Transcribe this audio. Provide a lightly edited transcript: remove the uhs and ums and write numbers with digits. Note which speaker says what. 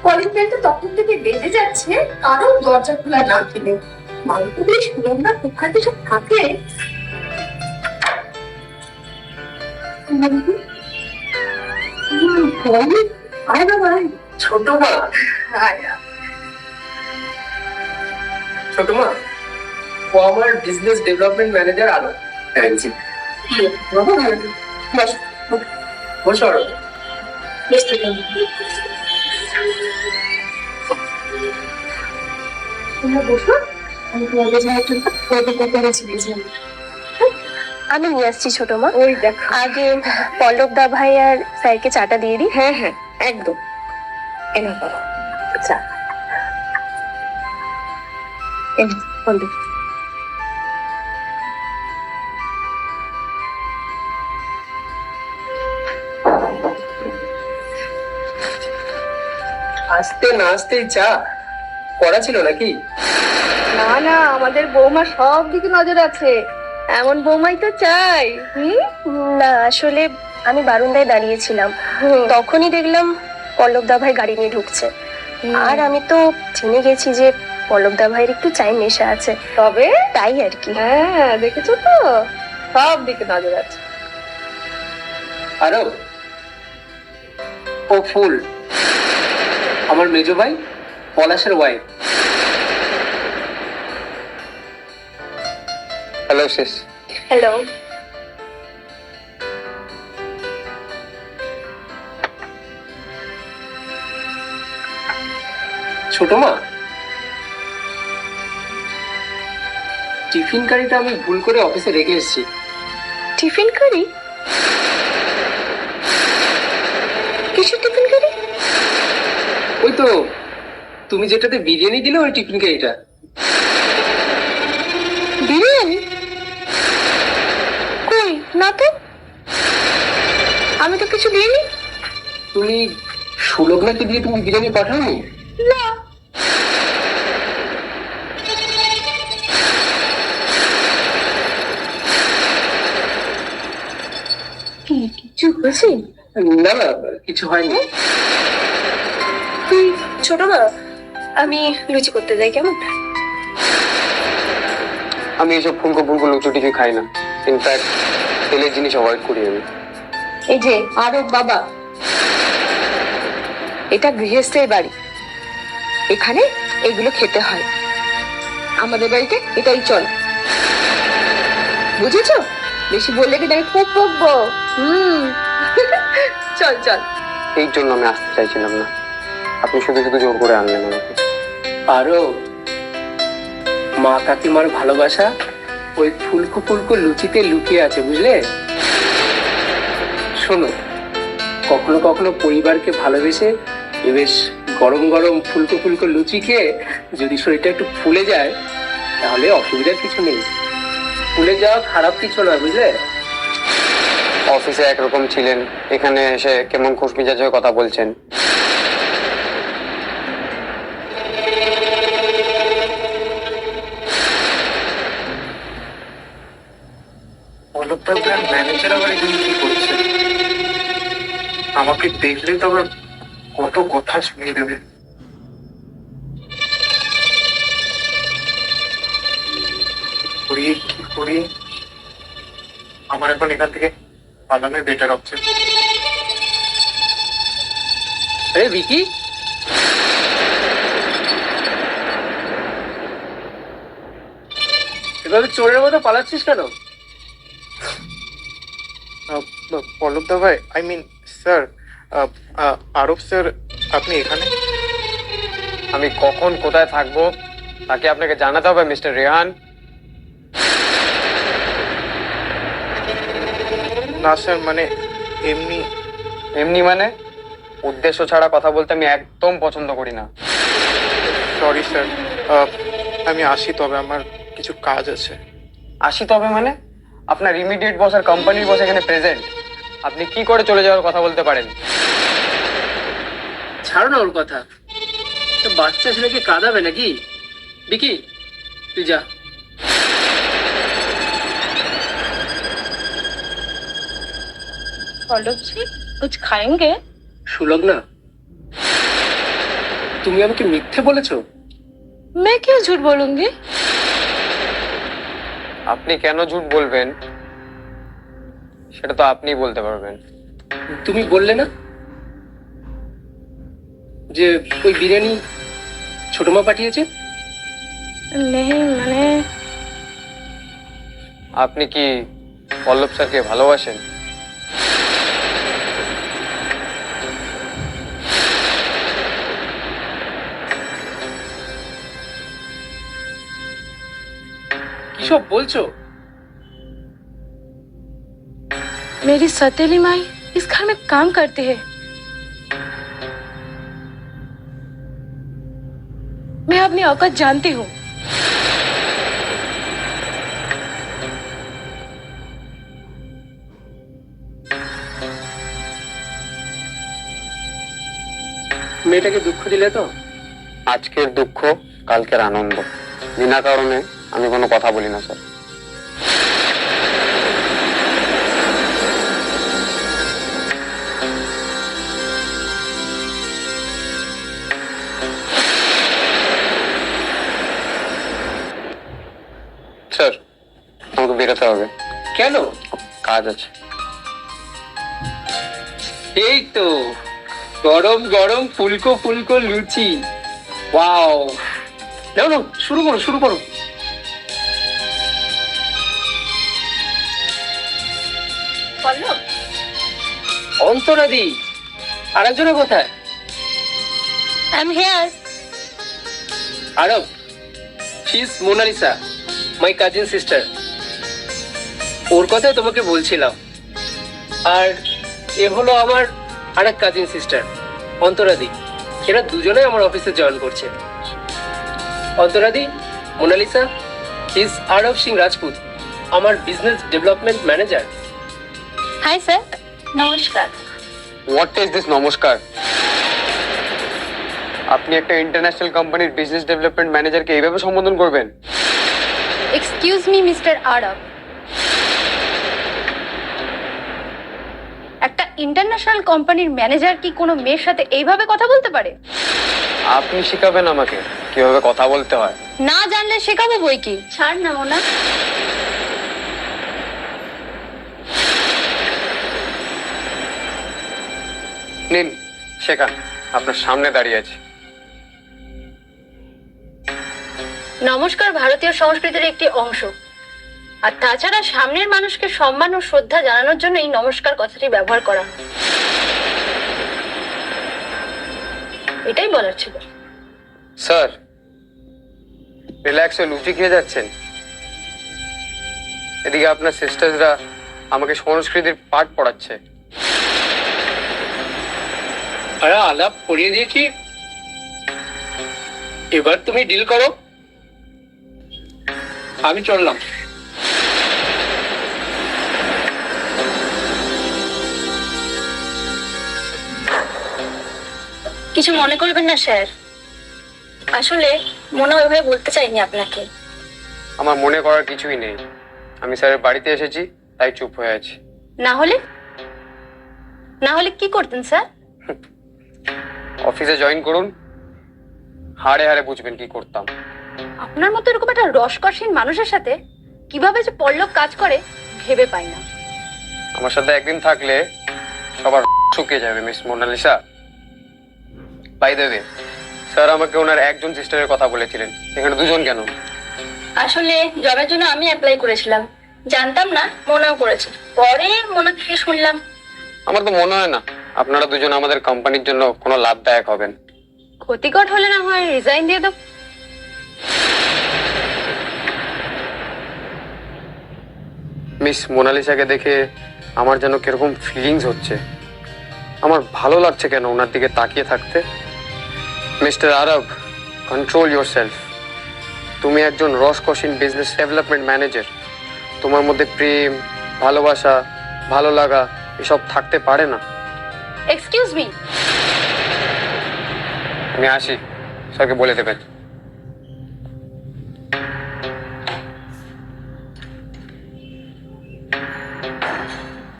Speaker 1: Calling বেলটা তখন থেকে বেজে যাচ্ছে, কারো দরজা খোলা না পেলে। মালগুলি সুরঙ্গা কোথায় সব থাকে। আয় বাবা,
Speaker 2: ছোট মা।
Speaker 1: আয়।
Speaker 2: ছোট মা, ও আমার বিজনেস ডেভেলপমেন্ট ম্যানেজার আলো।
Speaker 1: বাবা বস,
Speaker 2: বসো আরো।
Speaker 1: তোমরা বসো, আমি তোমাদের জন্য একটু করেছি।
Speaker 3: আমি নিয়ে আসছি ছোট মা।
Speaker 1: ওই দেখো।
Speaker 3: আগে পল্লব দা ভাই আর স্যারকে চাটা দিয়ে দিই।
Speaker 1: হ্যাঁ হ্যাঁ, একদম। এনা করো চা। বন্ধু,
Speaker 2: আসতে না আসতেই চা করা ছিল নাকি?
Speaker 1: না না, আমাদের বৌমা সব দিকে নজর আছে, এমন বৌমাই তো চাই।
Speaker 3: না আসলে আমি বারান্দায় দাঁড়িয়েছিলাম, তখনই দেখলাম পল্লব দা ভাই গাড়ি নিয়ে ঢুকছে। আর আমি তো জেনে গেছি যে পল্লব দা ভাইয়ের একটু চাই নেশা আছে,
Speaker 1: তবে
Speaker 3: তাই আর কি।
Speaker 1: হ্যাঁ, দেখেছো তো, সব দিকে নজর আছে।
Speaker 2: আরো ও ফুল আমার মেজো ভাই পলাশের ওয়াইফ। হ্যালো শেষ।
Speaker 3: হ্যালো।
Speaker 2: ছোট মা, টিফিন কারিটা আমি ভুল করে অফিসে রেখে এসেছি।
Speaker 3: টিফিন কারি? কিসের টিফিন কারি?
Speaker 2: ওই তো তুমি যেটাতে বিরিয়ানি দিলে ওই টিফিন কারিটা।
Speaker 3: বিরিয়ানি? কই না তো, আমি তো কিছু দিইনি।
Speaker 2: তুমি সুলগ্নাকে দিয়ে তুমি বিরিয়ানি পাঠাওনি?
Speaker 3: না। কিছু হয়েছে?
Speaker 2: না না, কিছু হয়নি।
Speaker 3: ছোট মা, আমি লুচি করতে যাই, কেমন?
Speaker 4: আমি এইসব ফুলকো ফুলকো লুচুটিকে খাই না, ইনফ্যাক্ট তেলের জিনিস অ্যাভয়েড করি আমি।
Speaker 1: এই যে আরো বাবা, এটা গৃহস্থের বাড়ি, এখানে এগুলো খেতে হয়। আমাদের বাড়িতে এটাই চল, বুঝেছো? বেশি বললে কিন্তু আমি খুব বকবো। চল চল।
Speaker 4: এই জন্য আমি আসতে চাইছিলাম না, আপনি শুধু শুধু জোর করে আনলেন আমাকে।
Speaker 2: আরো মা কাকিমার ভালোবাসা ওই ফুলকো ফুলকো লুচিতে লুকিয়ে আছে, বুঝলে? শোনো, কখনো কখনো পরিবারকে ভালোবেসে বেশ গরম গরম ফুলকো ফুলকো লুচি খেয়ে যদি শরীরটা একটু ফুলে যায়, তাহলে অসুবিধার কিছু নেই। ফুলে যাওয়া খারাপ কিছু নয়, বুঝলে?
Speaker 4: অফিসে একরকম ছিলেন, এখানে এসে কেমন খুশমিজাজ হয়ে কথা বলছেন।
Speaker 5: ম্যানেজার আবার এখানে কি করছে? আমাকে দেখলে তো আবার কত কথা শুনিয়ে দেবে। কি করি? আমার এখন এখান থেকে পালানোই বেটার অপশন।
Speaker 2: আরে ভিকি, এভাবে চোরের মতো পালাচ্ছিস কেন?
Speaker 5: পল্লব দা ভাই, আই মিন স্যার, আরব স্যার, আপনি এখানে?
Speaker 4: আমি কখন কোথায় থাকবো তাকে আপনাকে জানাতে হবে মিস্টার রেহান।
Speaker 5: না স্যার, মানে এমনি।
Speaker 4: এমনি মানে? উদ্দেশ্য ছাড়া কথা বলতে আমি একদম পছন্দ করি না।
Speaker 5: সরি স্যার, আমি আসি, তবে আমার কিছু কাজ আছে।
Speaker 4: আসি তবে মানে? আপনার ইমিডিয়েট বস আর কোম্পানির বস এখানে প্রেজেন্ট, আপনি কি করে চলে যাওয়ার কথা বলতে পারেন?
Speaker 2: ছাড়ো না ওর কথা, বাচ্চা ছেলেকে কাঁদাবে নাকি? ভিকি, তুই যা।
Speaker 3: पल्लव जी कुछ खाएंगे?
Speaker 2: সুলগ্না, তুমি আমাকে মিথ্যে বলেছো?
Speaker 1: मैं क्यों झूठ बोलूंगी?
Speaker 4: আপনি কেন ঝুট বলবেন সেটা তো আপনিই বলতে পারবেন।
Speaker 2: তুমি বললে না যে ওই বিরিয়ানি ছোট মা পাঠিয়েছে?
Speaker 3: नहीं मैंने
Speaker 4: আপনি কি পল্লব স্যারকে ভালোবাসেন?
Speaker 2: কি সব বলছো?
Speaker 1: मेरी सौतेली माई इस घर में काम करती है। मैं अपनी औकात जानती हूँ।
Speaker 2: মেয়েটাকে দুঃখ দিলে তো?
Speaker 4: আজকের দুঃখ কালকের আনন্দ, বিনা কারণে আমি কোনো কথা বলি না স্যার। স্যার আমাকে বেরোতে হবে,
Speaker 2: কেন?
Speaker 4: কাজ আছে।
Speaker 2: এই তো গরম গরম ফুলকো ফুলকো লুচি। ওয়াও, নাও নাও, শুরু করো শুরু করো।
Speaker 3: পল্লব,
Speaker 2: অন্তরাদি, আরেকজনের কোথায়?
Speaker 3: I am here.
Speaker 2: আরব, she is Monalisa, my cousin sister. ওর কথাই তোমাকে বলছিলাম। আর এ হলো আমার আরেক কাজিন সিস্টার অন্তরাদি। এরা দুজনে আমার অফিসে জয়েন করছে। অন্তরাদি, মোনালিসা, হি ইজ আরব সিং রাজপুত, আমার business development manager.
Speaker 3: Hi sir, নমস্কার।
Speaker 4: হোয়াট ইজ দিস নমস্কার? আপনি একটা ইন্টারন্যাশনাল কোম্পানির বিজনেস ডেভেলপমেন্ট ম্যানেজারকে এইভাবে সম্বোধন করবেন?
Speaker 3: এক্সকিউজ মি মিস্টার আরব, একটা ইন্টারন্যাশনাল কোম্পানির ম্যানেজার কি কোনো মেয়ের সাথে এইভাবে কথা বলতে পারে?
Speaker 4: আপনি শেখাবেন আমাকে কিভাবে কথা বলতে হয়?
Speaker 3: না জানলে শেখাবো বই কি। ছাড় না মোনা।
Speaker 4: নিন শেখান, আপনার সামনে দাঁড়িয়ে আছে।
Speaker 3: নমস্কার ভারতীয় সংস্কৃতির একটি অংশ, আর তাছাড়া সামনের মানুষকে সম্মান ও শ্রদ্ধা জানানোর জন্য এই নমস্কার কথাটি ব্যবহার করা হয়। এটাই বলার ছিল।
Speaker 4: স্যার রিল্যাক্স হয়ে লুচি খেয়ে যাচ্ছেন, এদিকে আপনার সিস্টাররা আমাকে সংস্কৃতির পাঠ পড়াচ্ছে।
Speaker 2: আরে আলাপ করিয়ে দিয়েছি, এবার তুমি ডিল করো। আমি চললাম।
Speaker 3: কিছু মনে করবেন না স্যার, আসলে মনে ওইভাবে বলতে চাইনি আপনাকে।
Speaker 4: আমার মনে করার কিছুই নেই, আমি স্যারের বাড়িতে এসেছি তাই চুপ হয়ে আছি।
Speaker 3: না হলে কি করতেন স্যার?
Speaker 4: অফিসে জয়েন করুন, হাড়ে হাড়ে বুঝবেন কি করতাম।
Speaker 3: আপনার মতো এরকম একটা রসকসহীন মানুষের সাথে কিভাবে যে পল্লব কাজ করে ভেবে পাই না।
Speaker 4: আমার সাথে একদিন থাকলে সবার শুকিয়ে যাবে miss Monalisa. By the way, sir আমাকে ওনার একজন সিস্টারের কথা বলেছিলেন, এখানে দুজন কেন?
Speaker 3: আসলে জবের জন্য আমি অ্যাপ্লাই করেছিলাম, জানতাম না মোনাও করেছে, পরে মোনা থেকে শুনলাম।
Speaker 4: আমার তো মনে হয় না আপনারা দুজন আমাদের কোম্পানির জন্য কোনো লাভদায়ক হবেন।
Speaker 3: ক্ষতিকর হলে না হয় রিজাইন দিয়ে দাও।
Speaker 4: মিস মোনালিসাকে দেখে আমার যেন কিরকম ফিলিংস হচ্ছে, আমার ভালো লাগছে কেন ওনার দিকে তাকিয়ে থাকতে। মিস্টার আরব, কন্ট্রোল ইয়োরসেলফ। তুমি একজন রসকসিন বিজনেস ডেভেলপমেন্ট ম্যানেজার, তোমার মধ্যে প্রেম, ভালোবাসা, ভালো লাগা এসব থাকতে পারে না।
Speaker 3: Excuse me.
Speaker 4: আমি আসি, স্যারকে বলে দেবেন।